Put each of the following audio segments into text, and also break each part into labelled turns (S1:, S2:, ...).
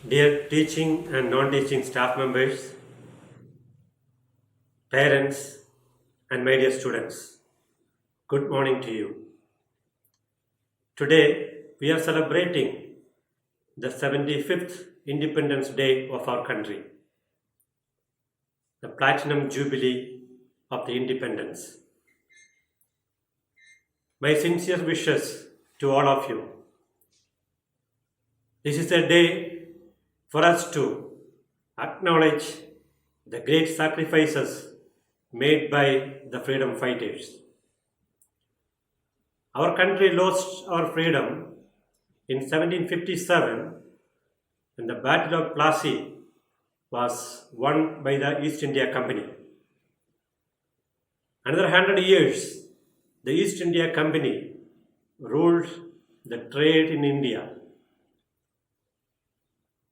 S1: Dear teaching and non-teaching staff members, parents, and my dear students, good morning to you. Today, we are celebrating the 75th Independence Day of our country, the Platinum Jubilee of the Independence. My sincere wishes to all of you. This is a day for us to acknowledge the great sacrifices made by the freedom fighters. Our country lost our freedom in 1757 when the Battle of Plassey was won by the East India Company. Another 100 years, the East India Company ruled the trade in India.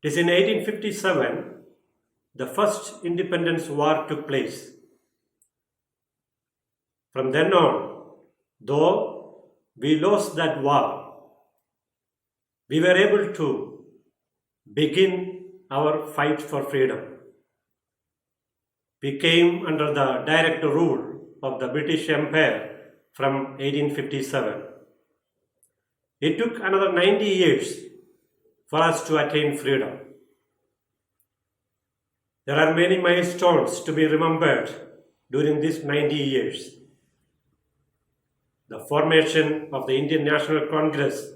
S1: It is in 1857 the first independence war took place. From then on, though we lost that war, we were able to begin our fight for freedom. We came under the direct rule of the British Empire from 1857. It took another 90 years for us to attain freedom. There are many milestones to be remembered during these 90 years. The formation of the Indian National Congress,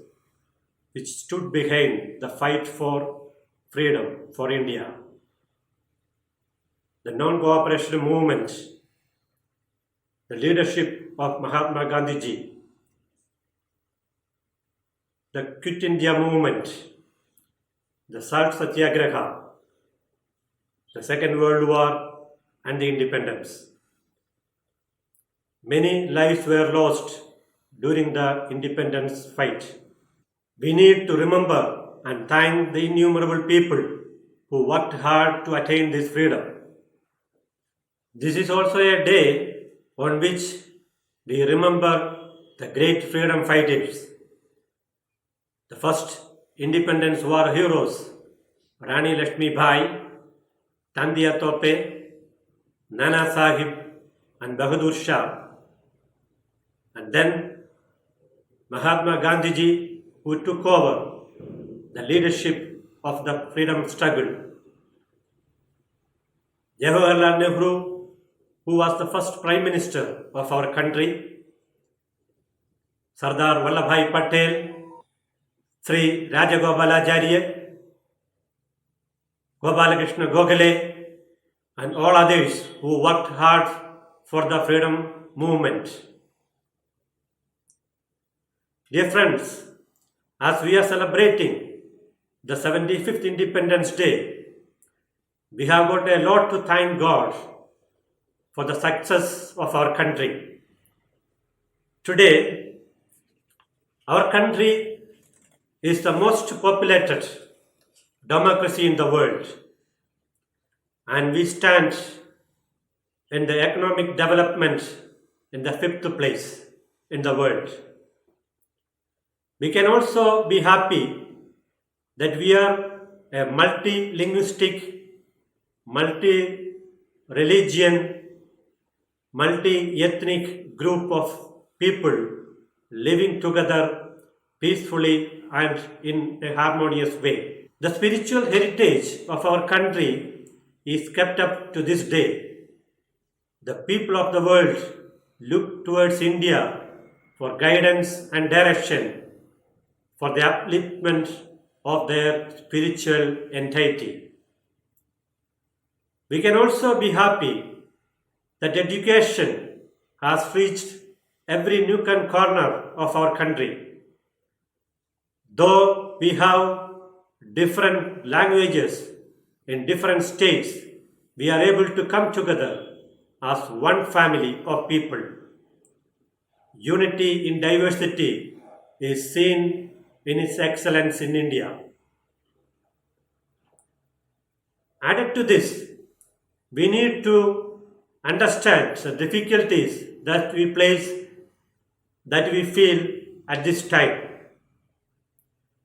S1: which stood behind the fight for freedom for India. The non-cooperation movement, the leadership of Mahatma Gandhiji, the Quit India movement, the Salt Satyagraha, the Second World War, and the independence. Many lives were lost during the independence fight. We need to remember and thank the innumerable people who worked hard to attain this freedom. This is also a day on which we remember the great freedom fighters. The first Independence War heroes, Rani Lakshmi Bai, Tandiya Tope, Nana Sahib, and Bahadur Shah, and then Mahatma Gandhiji, who took over the leadership of the freedom struggle. Jawaharlal Nehru, who was the first Prime Minister of our country, Sardar Vallabhbhai Patel, Sri Rajagopalacharya, Gopalakrishna Gokhale, and all others who worked hard for the freedom movement. Dear friends, as we are celebrating the 75th Independence Day, we have got a lot to thank God for the success of our country. Today, our country is the most populated democracy in the world, and we stand in the economic development in the 5th place in the world. We can also be happy that we are a multi-linguistic, multi-religion, multi-ethnic group of people living together peacefully and in a harmonious way. The spiritual heritage of our country is kept up to this day. The people of the world look towards India for guidance and direction, for the upliftment of their spiritual entity. We can also be happy that education has reached every nook and corner of our country. Though we have different languages in different states, we are able to come together as one family of people. Unity in diversity is seen in its excellence in India. Added to this, we need to understand the difficulties that we feel at this time.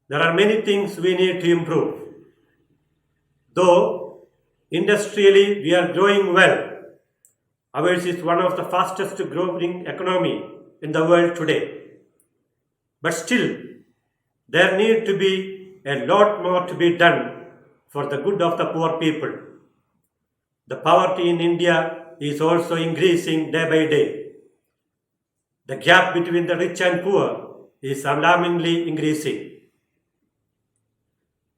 S1: There are many things we need to improve. Though industrially we are growing well, ours is one of the fastest growing economy in the world today. But still, there need to be a lot more to be done for the good of the poor people. The poverty in India is also increasing day by day. The gap between the rich and poor is alarmingly increasing.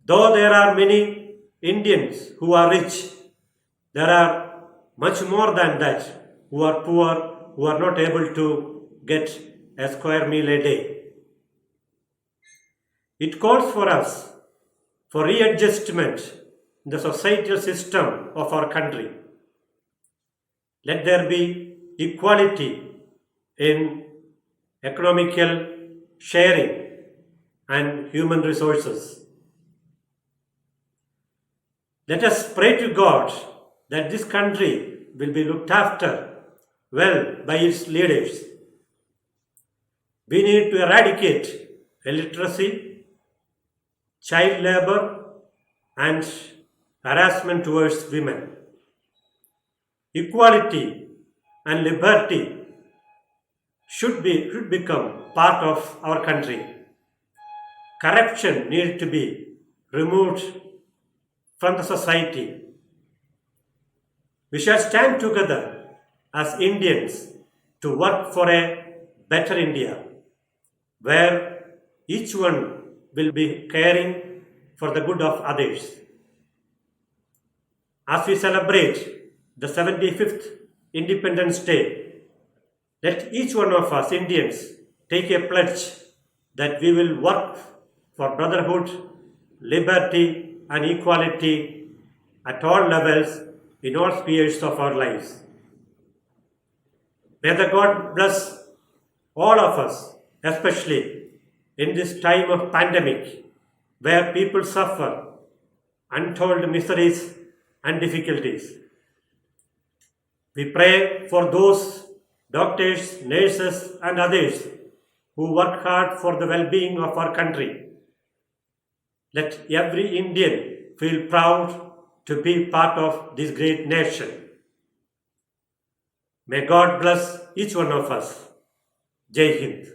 S1: Though there are many Indians who are rich, there are much more than that who are poor, who are not able to get a square meal a day. It calls for us for readjustment in the societal system of our country. Let there be equality in economical sharing and human resources. Let us pray to God that this country will be looked after well by its leaders. We need to eradicate illiteracy, child labor, and harassment towards women. Equality and liberty should become part of our country. Corruption needs to be removed from the society. We shall stand together as Indians to work for a better India, where each one will be caring for the good of others. As we celebrate the 75th Independence Day, let each one of us Indians take a pledge that we will work for brotherhood, liberty, and equality at all levels in all spheres of our lives. May the God bless all of us, especially in this time of pandemic where people suffer untold miseries and difficulties. We pray for those doctors, nurses, and others who work hard for the well-being of our country. Let every Indian feel proud to be part of this great nation. May God bless each one of us. Jai Hind.